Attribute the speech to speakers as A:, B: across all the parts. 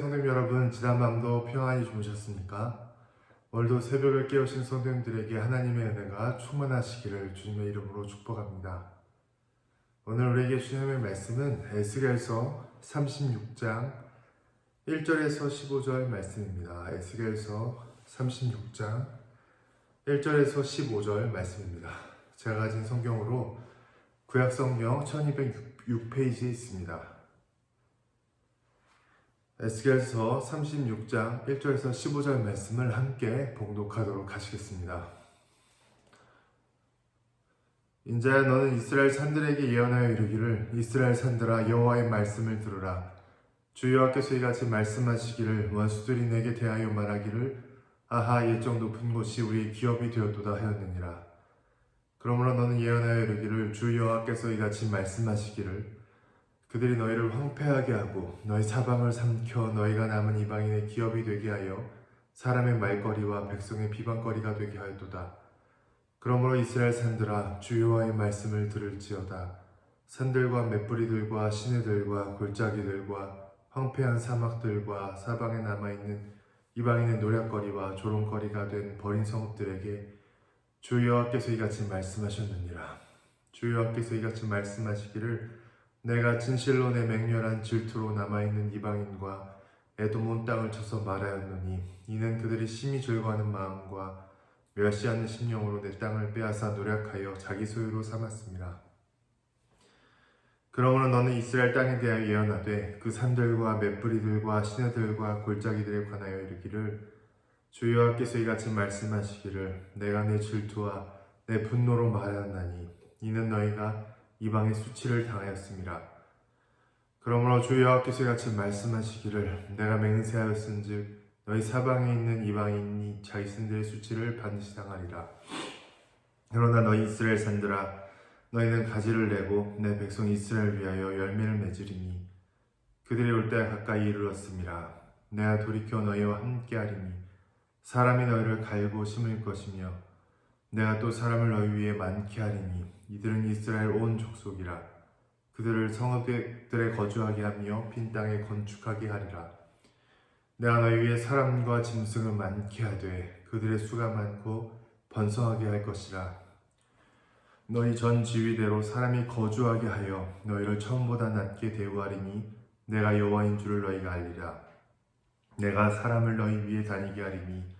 A: 성도님 여러분, 지난밤도 평안히 주무셨습니까? 오늘도 새벽을 깨우신 성도님들에게 하나님의 은혜가 충만하시기를 주님의 이름으로 축복합니다. 오늘 우리에게 주님의 말씀은 에스겔서 36장 1절에서 15절 말씀입니다. 에스겔서 36장 1절에서 15절 말씀입니다. 제가 가진 성경으로 구약성경 1206페이지에 있습니다. 에스겔서 36장 1절에서 15절 말씀을 함께 봉독하도록 하시겠습니다. 인자야, 너는 이스라엘 산들에게 예언하여 이르기를, 이스라엘 산들아, 여호와의 말씀을 들으라. 주 여호와께서 이같이 말씀하시기를, 원수들이 내게 대하여 말하기를, 아하, 일정 높은 곳이 우리의 기업이 되었도다 하였느니라. 그러므로 너는 예언하여 이르기를, 주 여호와께서 이같이 말씀하시기를, 그들이 너희를 황폐하게 하고 너희 사방을 삼켜 너희가 남은 이방인의 기업이 되게 하여 사람의 말거리와 백성의 비방거리가 되게 하였도다. 그러므로 이스라엘 산들아, 주 여호와의 말씀을 들을지어다. 산들과 맷뿌리들과 시내들과 골짜기들과 황폐한 사막들과 사방에 남아있는 이방인의 노략거리와 조롱거리가 된 버린 성읍들에게 주 여호와께서 이같이 말씀하셨느니라. 주 여호와께서 이같이 말씀하시기를, 내가 진실로 내 맹렬한 질투로 남아있는 이방인과 에돔 온 땅을 쳐서 말하였노니, 이는 그들이 심히 즐거워하는 마음과 멸시하는 심령으로 내 땅을 빼앗아 노력하여 자기 소유로 삼았습니다. 그러므로 너는 이스라엘 땅에 대하여 예언하되, 그 산들과 맷뿌리들과 시내들과 골짜기들에 관하여 이르기를, 주 여호와께서 이같이 말씀하시기를, 내가 내 질투와 내 분노로 말하였나니, 이는 너희가 이방의 수치를 당하였습니다. 그러므로 주 여호와께서 같이 말씀하시기를, 내가 맹세하였은즉 너희 사방에 있는 이방인이 자기신들의 수치를 반드시 당하리라. 그러나 너희 이스라엘 산들아, 너희는 가지를 내고 내 백성 이스라엘 위하여 열매를 맺으리니, 그들이 올 때가 가까이 이르렀습니다. 내가 돌이켜 너희와 함께하리니 사람이 너희를 갈고 심을 것이며, 내가 또 사람을 너희 위에 많게 하리니 이들은 이스라엘 온 족속이라. 그들을 성읍들에 거주하게 하며 빈 땅에 건축하게 하리라. 내가 너희 위에 사람과 짐승을 많게 하되 그들의 수가 많고 번성하게 할 것이라. 너희 전 지위대로 사람이 거주하게 하여 너희를 처음보다 낮게 대우하리니 내가 여호와인 줄을 너희가 알리라. 내가 사람을 너희 위에 다니게 하리니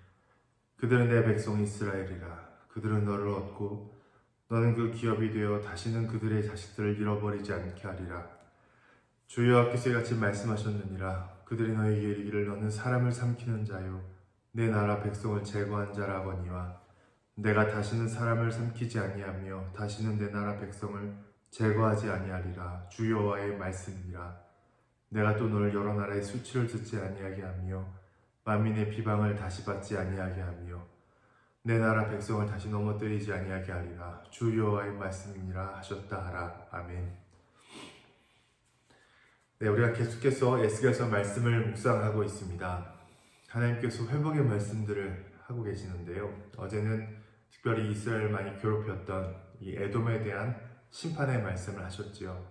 A: 그들은 내 백성 이스라엘이라. 그들은 너를 얻고 너는 그 기업이 되어 다시는 그들의 자식들을 잃어버리지 않게 하리라. 주 여호와께서 이같이 말씀하셨느니라. 그들이 너희에게 이르기를, 너는 사람을 삼키는 자요 내 나라 백성을 제거한 자라거니와, 내가 다시는 사람을 삼키지 아니하며 다시는 내 나라 백성을 제거하지 아니하리라. 주 여호와의 말씀이라. 내가 또 너를 여러 나라의 수치를 듣지 아니하게 하며 만민의 비방을 다시 받지 아니하게 하며 내 나라 백성을 다시 넘어뜨리지 아니하게 하리라. 주 여호와의 말씀이니라 하셨다 하라. 아멘. 네, 우리가 계속해서 에스겔서 말씀을 묵상하고 있습니다. 하나님께서 회복의 말씀들을 하고 계시는데요. 어제는 특별히 이스라엘을 많이 괴롭혔던 이 에돔에 대한 심판의 말씀을 하셨지요.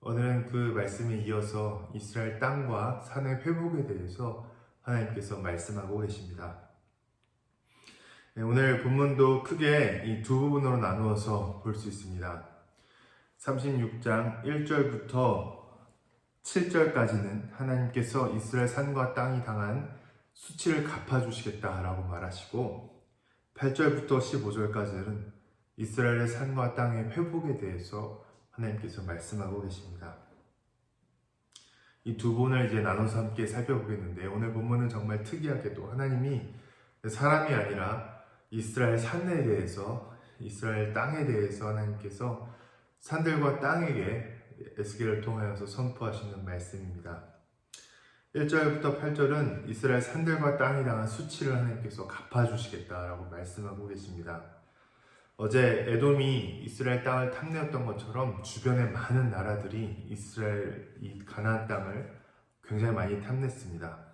A: 오늘은 그 말씀에 이어서 이스라엘 땅과 산의 회복에 대해서 하나님께서 말씀하고 계십니다. 네, 오늘 본문도 크게 이 두 부분으로 나누어서 볼 수 있습니다. 36장 1절부터 7절까지는 하나님께서 이스라엘 산과 땅이 당한 수치를 갚아주시겠다라고 말하시고, 8절부터 15절까지는 이스라엘의 산과 땅의 회복에 대해서 하나님께서 말씀하고 계십니다. 이 두 부분을 이제 나눠서 함께 살펴보겠는데, 오늘 본문은 정말 특이하게도 하나님이 사람이 아니라 이스라엘 산에 대해서, 이스라엘 땅에 대해서 하나님께서 산들과 땅에게 에스겔을 통하여서 선포하시는 말씀입니다. 1절부터 8절은 이스라엘 산들과 땅이 당한 수치를 하나님께서 갚아주시겠다라고 말씀하고 계십니다. 어제 에돔이 이스라엘 땅을 탐내었던 것처럼 주변의 많은 나라들이 이스라엘 이 가나안 땅을 굉장히 많이 탐냈습니다.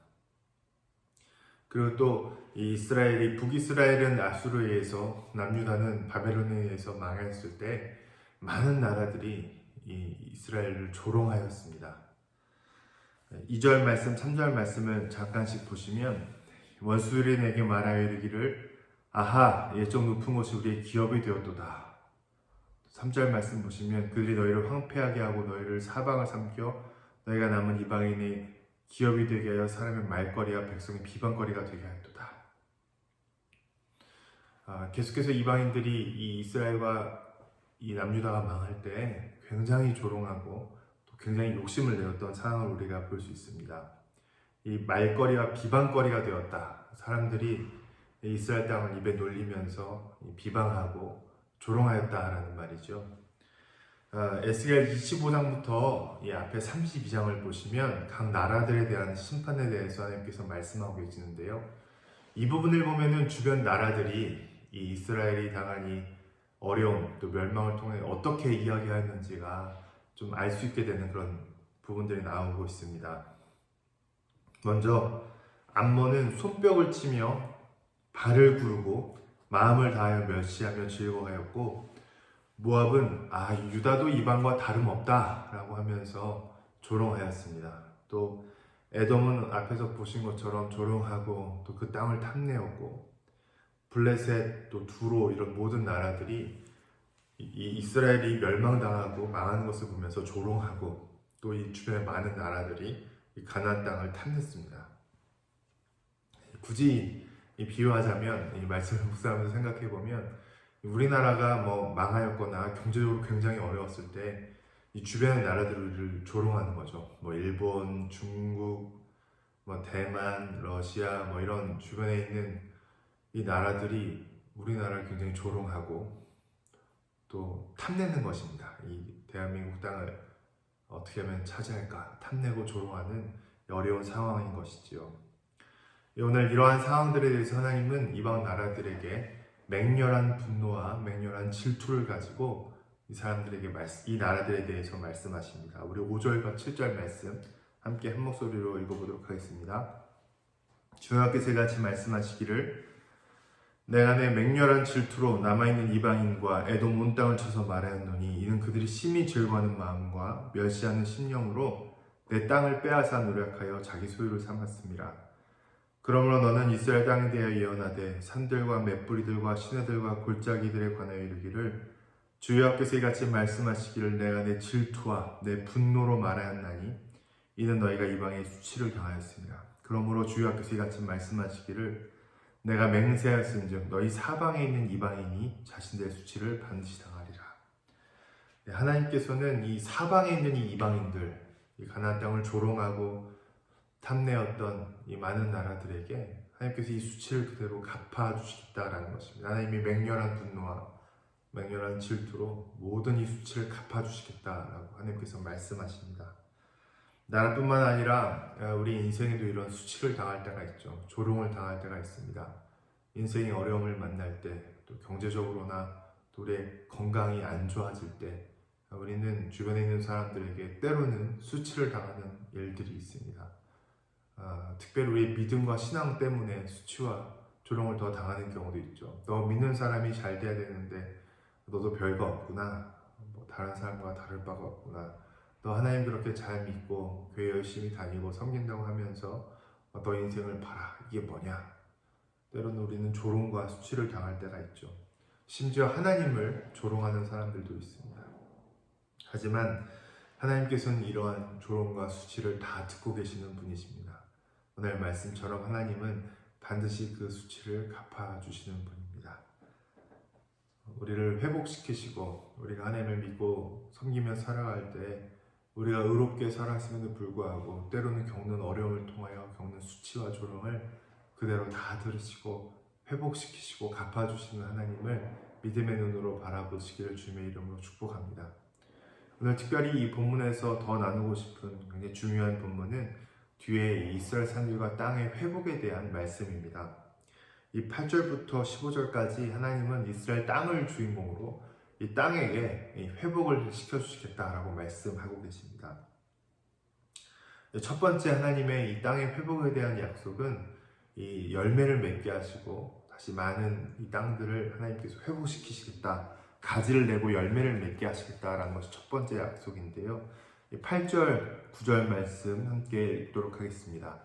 A: 그리고 또 이 이스라엘이, 북이스라엘은 아수르에 의해서, 남유다는 바벨론에 의해서 망했을 때 많은 나라들이 이 이스라엘을 조롱하였습니다. 2절 말씀, 3절 말씀을 잠깐씩 보시면 원수들이 내게 말하여 이르기를 아하 예적 높은 곳이 우리의 기업이 되었도다. 3절 말씀 보시면 그들이 너희를 황폐하게 하고 너희를 사방을 삼켜 너희가 남은 이방인의 기업이 되게 하여 사람의 말거리와 백성의 비방거리가 되게 하였도다. 계속해서 이방인들이 이 이스라엘과 이 남유다가 망할 때 굉장히 조롱하고 또 굉장히 욕심을 내었던 상황을 우리가 볼 수 있습니다. 이 말거리와 비방거리가 되었다. 사람들이 이스라엘 땅을 입에 놀리면서 비방하고 조롱하였다라는 말이죠. 에스겔 25장부터 이 앞에 32장을 보시면 각 나라들에 대한 심판에 대해서 하나님께서 말씀하고 계시는데요. 이 부분을 보면은 주변 나라들이 이 이스라엘이 당한 이 어려움 또 멸망을 통해 어떻게 이야기하였는지가 좀 알 수 있게 되는 그런 부분들이 나오고 있습니다. 먼저 암몬은 손뼉을 치며 발을 구르고 마음을 다하여 멸시하며 즐거워하였고 모압은 유다도 이방과 다름없다 라고 하면서 조롱하였습니다. 또 에돔은 앞에서 보신 것처럼 조롱하고 또 그 땅을 탐내었고 블레셋 또 두로 이런 모든 나라들이 이 이스라엘이 멸망당하고 망하는 것을 보면서 조롱하고 또 이 주변의 많은 나라들이 이 가나안 땅을 탐냈습니다. 굳이 비유하자면 이 말씀을 묵상하면서 생각해 보면 우리나라가 뭐 망하였거나 경제적으로 굉장히 어려웠을 때 이 주변의 나라들을 조롱하는 거죠. 뭐 일본, 중국, 뭐 대만, 러시아 뭐 이런 주변에 있는 이 나라들이 우리나라를 굉장히 조롱하고 또 탐내는 것입니다. 이 대한민국 땅을 어떻게 하면 차지할까 탐내고 조롱하는 어려운 상황인 것이지요. 오늘 이러한 상황들에 대해서 하나님은 이방 나라들에게 맹렬한 분노와 맹렬한 질투를 가지고 이 사람들에게 이 나라들에 대해서 말씀하십니다. 우리 5절과 7절 말씀 함께 한 목소리로 읽어보도록 하겠습니다. 주님께서 같이 말씀하시기를 내가 내 맹렬한 질투로 남아있는 이방인과 에돔 온 땅을 쳐서 말하였노니 이는 그들이 심히 즐거워하는 마음과 멸시하는 심령으로 내 땅을 빼앗아 노력하여 자기 소유를 삼았습니다. 그러므로 너는 이스라엘 땅에 대하여 예언하되 산들과 맷뿌리들과 시내들과 골짜기들에 관하여 이르기를 주 여호와께서 이같이 말씀하시기를 내가 내 질투와 내 분노로 말하였나니 이는 너희가 이방의 수치를 당하였습니다. 그러므로 주 여호와께서 이같이 말씀하시기를 내가 맹세하였은즉 너희 사방에 있는 이방인이 자신들의 수치를 반드시 당하리라. 하나님께서는 이 사방에 있는 이 이방인들, 이 가나안 땅을 조롱하고 탐내었던 이 많은 나라들에게 하나님께서 이 수치를 그대로 갚아주시겠다라는 것입니다. 하나님이 맹렬한 분노와 맹렬한 질투로 모든 이 수치를 갚아주시겠다라고 하나님께서 말씀하십니다. 나라뿐만 아니라 우리 인생에도 이런 수치를 당할 때가 있죠. 조롱을 당할 때가 있습니다. 인생의 어려움을 만날 때, 또 경제적으로나 또 우리의 건강이 안 좋아질 때 우리는 주변에 있는 사람들에게 때로는 수치를 당하는 일들이 있습니다. 특별히 우리의 믿음과 신앙 때문에 수치와 조롱을 더 당하는 경우도 있죠. 너 믿는 사람이 잘 돼야 되는데 너도 별거 없구나. 뭐 다른 사람과 다를 바가 없구나. 너 하나님 그렇게 잘 믿고 교회 열심히 다니고 섬긴다고 하면서 너 인생을 봐라. 이게 뭐냐? 때로는 우리는 조롱과 수치를 당할 때가 있죠. 심지어 하나님을 조롱하는 사람들도 있습니다. 하지만 하나님께서는 이러한 조롱과 수치를 다 듣고 계시는 분이십니다. 오늘 말씀처럼 하나님은 반드시 그 수치를 갚아주시는 분입니다. 우리를 회복시키시고 우리가 하나님을 믿고 섬기며 살아갈 때 우리가 의롭게 살았음에도 불구하고 때로는 겪는 어려움을 통하여 겪는 수치와 조롱을 그대로 다 들으시고 회복시키시고 갚아주시는 하나님을 믿음의 눈으로 바라보시기를 주님의 이름으로 축복합니다. 오늘 특별히 이 본문에서 더 나누고 싶은 굉장히 중요한 본문은 뒤에 이스라엘 산들과 땅의 회복에 대한 말씀입니다. 이 8절부터 15절까지 하나님은 이스라엘 땅을 주인공으로 이 땅에게 회복을 시켜주시겠다라고 말씀하고 계십니다. 첫 번째 하나님의 이 땅의 회복에 대한 약속은 이 열매를 맺게 하시고 다시 많은 이 땅들을 하나님께서 회복시키시겠다, 가지를 내고 열매를 맺게 하시겠다라는 것이 첫 번째 약속인데요. 8절, 9절 말씀 함께 읽도록 하겠습니다.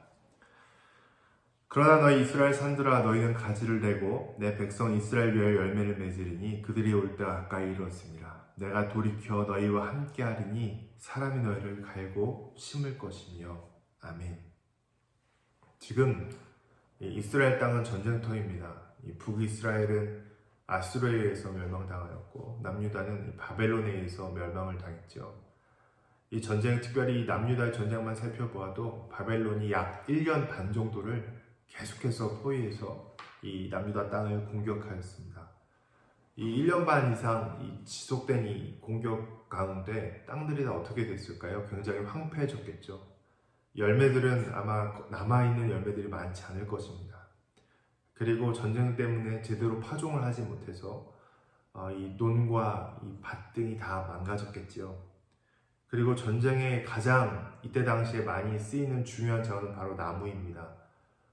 A: 그러나 너희 이스라엘 산들아 너희는 가지를 내고 내 백성 이스라엘 위하여 열매를 맺으리니 그들이 올 때가 가까이 이르렀습니다. 내가 돌이켜 너희와 함께 하리니 사람이 너희를 갈고 심을 것이며. 아멘. 지금 이스라엘 땅은 전쟁터입니다. 북이스라엘은 아수르에 의해서 멸망당하였고 남유다는 바벨론에 의해서 멸망을 당했죠. 이 전쟁, 특별히 남유다의 전쟁만 살펴보아도 바벨론이 약 1년 반 정도를 계속해서 포위해서 이 남유다 땅을 공격하였습니다. 이 1년 반 이상 지속된 이 공격 가운데 땅들이 다 어떻게 됐을까요? 굉장히 황폐해졌겠죠. 열매들은 아마 남아있는 열매들이 많지 않을 것입니다. 그리고 전쟁 때문에 제대로 파종을 하지 못해서 이 논과 이 밭 등이 다 망가졌겠지요. 그리고 전쟁에 가장 이때 당시에 많이 쓰이는 중요한 자원은 바로 나무입니다.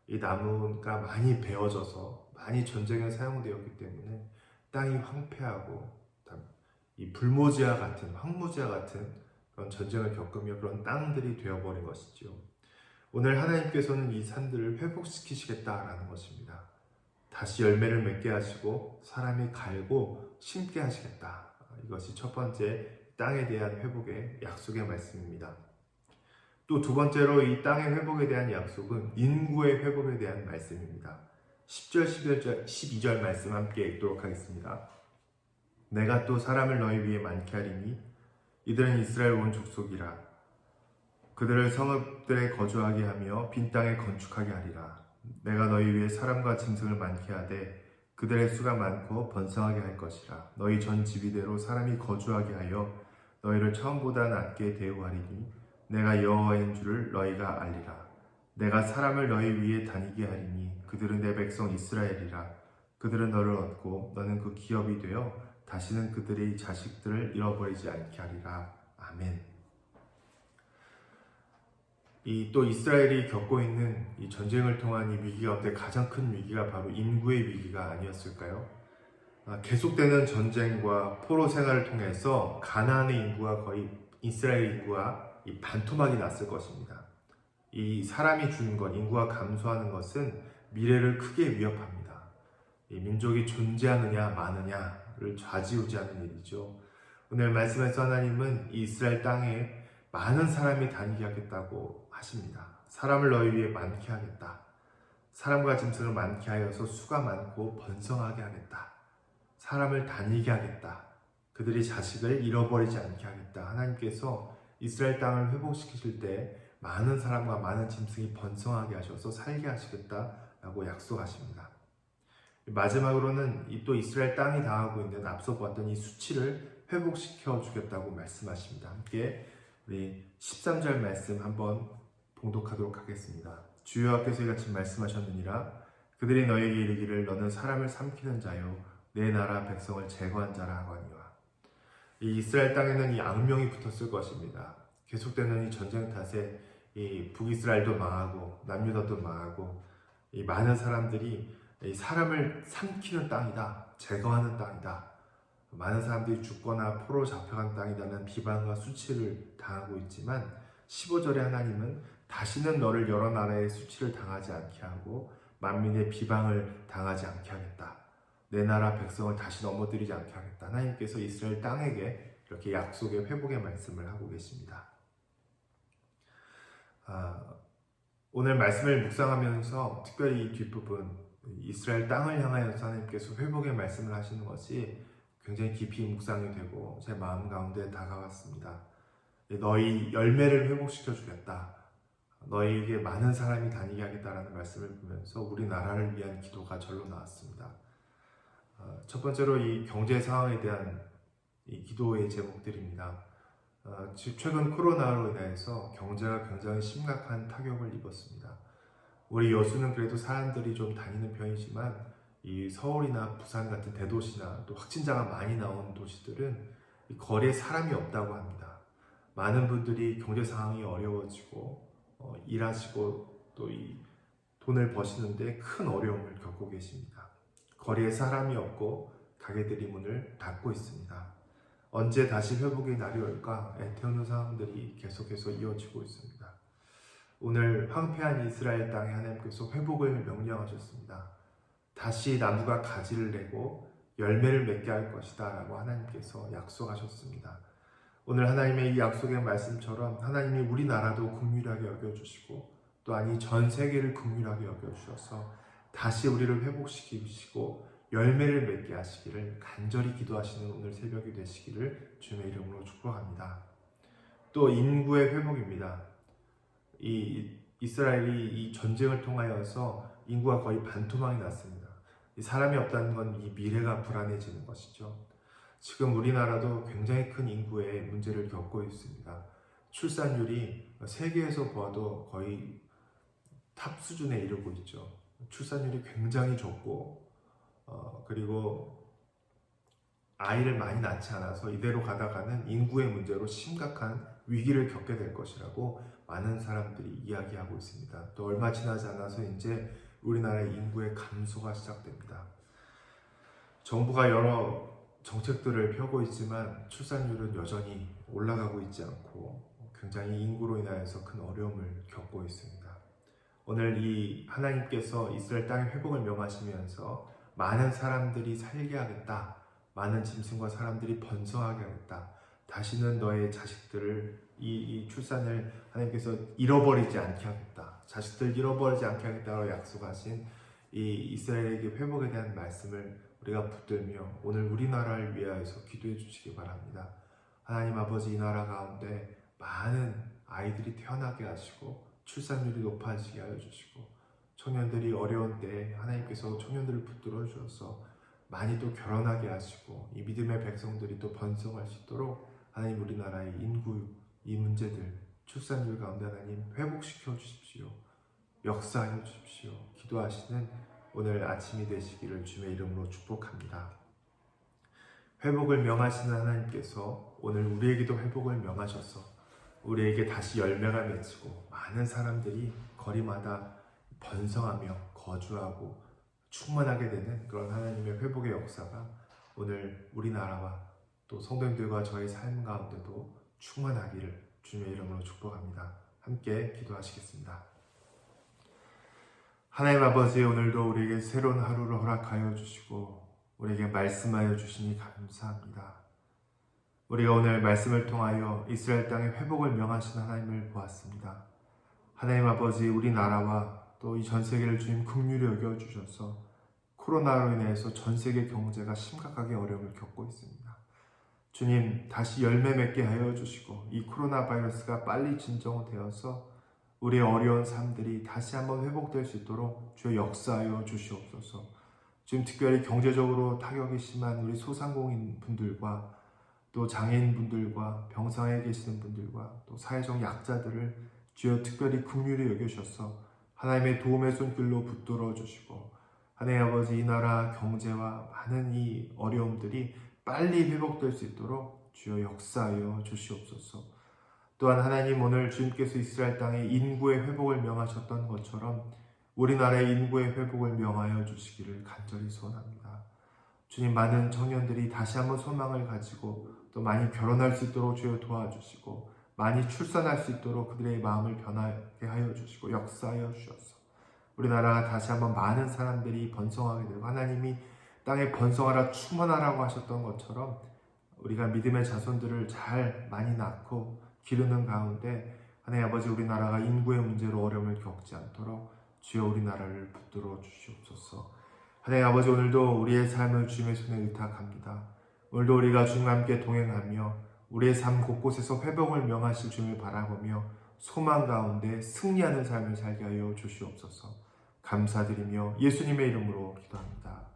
A: 이 나무가 많이 베어져서 많이 전쟁에 사용되었기 때문에 땅이 황폐하고 이 불모지와 같은, 황무지와 같은 그런 전쟁을 겪으며 그런 땅들이 되어버린 것이죠. 오늘 하나님께서는 이 산들을 회복시키시겠다라는 것입니다. 다시 열매를 맺게 하시고 사람이 갈고 심게 하시겠다. 이것이 첫 번째 땅에 대한 회복의 약속의 말씀입니다. 또 두 번째로 이 땅의 회복에 대한 약속은 인구의 회복에 대한 말씀입니다. 10절, 11절, 12절 말씀 함께 읽도록 하겠습니다. 내가 또 사람을 너희 위에 많게 하리니 이들은 이스라엘 온 족속이라. 그들을 성읍들에 거주하게 하며 빈 땅에 건축하게 하리라. 내가 너희 위에 사람과 짐승을 많게 하되 그들의 수가 많고 번성하게 할 것이라. 너희 전 지위대로 사람이 거주하게 하여 너희를 처음보다 낮게 대우하리니 내가 여호와인 줄을 너희가 알리라. 내가 사람을 너희 위에 다니게 하리니 그들은 내 백성 이스라엘이라. 그들은 너를 얻고 너는 그 기업이 되어 다시는 그들의 자식들을 잃어버리지 않게 하리라. 아멘. 또 이스라엘이 겪고 있는 이 전쟁을 통한 이 위기 가운데 가장 큰 위기가 바로 인구의 위기가 아니었을까요? 계속되는 전쟁과 포로 생활을 통해서 가나안의 인구가 거의 이스라엘 인구와 이 반토막이 났을 것입니다. 이 사람이 죽는 것, 인구가 감소하는 것은 미래를 크게 위협합니다. 이 민족이 존재하느냐 마느냐를 좌지우지하는 일이죠. 오늘 말씀에서 하나님은 이 이스라엘 땅에 많은 사람이 다니게 하겠다고 하십니다. 사람을 너희 위에 많게 하겠다. 사람과 짐승을 많게 하여서 수가 많고 번성하게 하겠다. 사람을 다니게 하겠다. 그들이 자식을 잃어버리지 않게 하겠다. 하나님께서 이스라엘 땅을 회복시키실 때 많은 사람과 많은 짐승이 번성하게 하셔서 살게 하시겠다라고 약속하십니다. 마지막으로는 또 이스라엘 땅이 당하고 있는 앞서 보았던 이 수치를 회복시켜 주겠다고 말씀하십니다. 함께 우리 13절 말씀 한번 봉독하도록 하겠습니다. 주여 앞에서 이같이 말씀하셨느니라. 그들이 너에게 이르기를 너는 사람을 삼키는 자요 내 나라 백성을 제거한 자라 하거니와. 이 이스라엘 땅에는 이 악명이 붙었을 것입니다. 계속되는 이 전쟁 탓에 이 북이스라엘도 망하고 남유다도 망하고 이 많은 사람들이 이 사람을 삼키는 땅이다, 제거하는 땅이다, 많은 사람들이 죽거나 포로 잡혀간 땅이라는 비방과 수치를 당하고 있지만 15절에 하나님은 다시는 너를 여러 나라의 수치를 당하지 않게 하고 만민의 비방을 당하지 않게 하겠다. 내 나라 백성을 다시 넘어뜨리지 않게 하겠다. 하나님께서 이스라엘 땅에게 이렇게 약속의 회복의 말씀을 하고 계십니다. 오늘 말씀을 묵상하면서 특별히 이 뒷부분 이스라엘 땅을 향하여서 하나님께서 회복의 말씀을 하시는 것이 굉장히 깊이 묵상이 되고 제 마음 가운데 다가왔습니다. 너희 열매를 회복시켜 주겠다. 너희에게 많은 사람이 다니게 하겠다라는 말씀을 보면서 우리나라를 위한 기도가 절로 나왔습니다. 첫 번째로 이 경제 상황에 대한 이 기도의 제목들입니다. 최근 코로나로 인해서 경제가 굉장히 심각한 타격을 입었습니다. 우리 여수는 그래도 사람들이 좀 다니는 편이지만 이 서울이나 부산 같은 대도시나 또 확진자가 많이 나온 도시들은 이 거리에 사람이 없다고 합니다. 많은 분들이 경제 상황이 어려워지고 일하시고 또 이 돈을 버시는데 큰 어려움을 겪고 계십니다. 거리에 사람이 없고 가게들이 문을 닫고 있습니다. 언제 다시 회복의 날이 올까 애태우는 상황들이 계속해서 이어지고 있습니다. 오늘 황폐한 이스라엘 땅에 하나님께서 회복을 명령하셨습니다. 다시 나무가 가지를 내고 열매를 맺게 할 것이다 라고 하나님께서 약속하셨습니다. 오늘 하나님의 이 약속의 말씀처럼 하나님이 우리나라도 긍휼하게 여겨주시고 또한 이 전 세계를 긍휼하게 여겨주셔서 다시 우리를 회복시키시고 열매를 맺게 하시기를 간절히 기도하시는 오늘 새벽이 되시기를 주님의 이름으로 축복합니다. 또 인구의 회복입니다. 이 이스라엘이 이 전쟁을 통하여서 인구가 거의 반토막이 났습니다. 이 사람이 없다는 건 이 미래가 불안해지는 것이죠. 지금 우리나라도 굉장히 큰 인구의 문제를 겪고 있습니다. 출산율이 세계에서 보아도 거의 탑 수준에 이르고 있죠. 출산율이 굉장히 적고 그리고 아이를 많이 낳지 않아서 이대로 가다가는 인구의 문제로 심각한 위기를 겪게 될 것이라고 많은 사람들이 이야기하고 있습니다. 또 얼마 지나지 않아서 이제 우리나라의 인구의 감소가 시작됩니다. 정부가 여러 정책들을 펴고 있지만 출산율은 여전히 올라가고 있지 않고 굉장히 인구로 인하여서 큰 어려움을 겪고 있습니다. 오늘 이 하나님께서 이스라엘 땅의 회복을 명하시면서 많은 사람들이 살게 하겠다. 많은 짐승과 사람들이 번성하게 하겠다. 다시는 너의 자식들을 이 출산을 하나님께서 잃어버리지 않게 하겠다. 자식들 잃어버리지 않게 하겠다고 약속하신 이 이스라엘에게 회복에 대한 말씀을 우리가 붙들며 오늘 우리나라를 위하여서 기도해 주시기 바랍니다. 하나님 아버지, 이 나라 가운데 많은 아이들이 태어나게 하시고 출산율이 높아지게 하여 주시고 청년들이 어려운 때에 하나님께서 청년들을 붙들어 주셔서 많이 또 결혼하게 하시고 이 믿음의 백성들이 또 번성할 수 있도록 하나님 우리나라의 인구 이 문제들 출산율 가운데 하나님 회복시켜 주십시오. 역사하여 주십시오. 기도하시는 오늘 아침이 되시기를 주의 이름으로 축복합니다. 회복을 명하시는 하나님께서 오늘 우리에게도 회복을 명하셔서 우리에게 다시 열매가 맺히고 많은 사람들이 거리마다 번성하며 거주하고 충만하게 되는 그런 하나님의 회복의 역사가 오늘 우리나라와 또 성도님들과 저의 삶 가운데도 충만하기를 주님의 이름으로 축복합니다. 함께 기도하시겠습니다. 하나님 아버지, 오늘도 우리에게 새로운 하루를 허락하여 주시고 우리에게 말씀하여 주시니 감사합니다. 우리가 오늘 말씀을 통하여 이스라엘 땅의 회복을 명하신 하나님을 보았습니다. 하나님 아버지, 우리나라와 또 이 전 세계를 주님 긍휼히 여겨 주셔서 코로나로 인해서 전 세계 경제가 심각하게 어려움을 겪고 있습니다. 주님, 다시 열매 맺게 하여 주시고 이 코로나 바이러스가 빨리 진정되어서 우리의 어려운 삶들이 다시 한번 회복될 수 있도록 주여 역사하여 주시옵소서. 지금 특별히 경제적으로 타격이 심한 우리 소상공인 분들과 또 장애인 분들과 병상에 계시는 분들과 또 사회적 약자들을 주여 특별히 긍휼히 여기셔서 하나님의 도움의 손길로 붙들어 주시고 하나님 아버지, 이 나라 경제와 많은 이 어려움들이 빨리 회복될 수 있도록 주여 역사하여 주시옵소서. 또한 하나님, 오늘 주님께서 이스라엘 땅의 인구의 회복을 명하셨던 것처럼 우리나라의 인구의 회복을 명하여 주시기를 간절히 소원합니다. 주님, 많은 청년들이 다시 한번 소망을 가지고 또 많이 결혼할 수 있도록 주여 도와주시고 많이 출산할 수 있도록 그들의 마음을 변하게 하여 주시고 역사하여 주셔서 우리나라가 다시 한번 많은 사람들이 번성하게 되고 하나님이 땅에 번성하라 충만하라고 하셨던 것처럼 우리가 믿음의 자손들을 잘 많이 낳고 기르는 가운데 하나님 아버지, 우리나라가 인구의 문제로 어려움을 겪지 않도록 주여 우리나라를 붙들어 주시옵소서. 하나님 아버지, 오늘도 우리의 삶을 주님의 손에 의탁합니다. 오늘도 우리가 주님과 함께 동행하며 우리의 삶 곳곳에서 회복을 명하실 주님을 바라보며 소망 가운데 승리하는 삶을 살게 하여 주시옵소서. 감사드리며 예수님의 이름으로 기도합니다.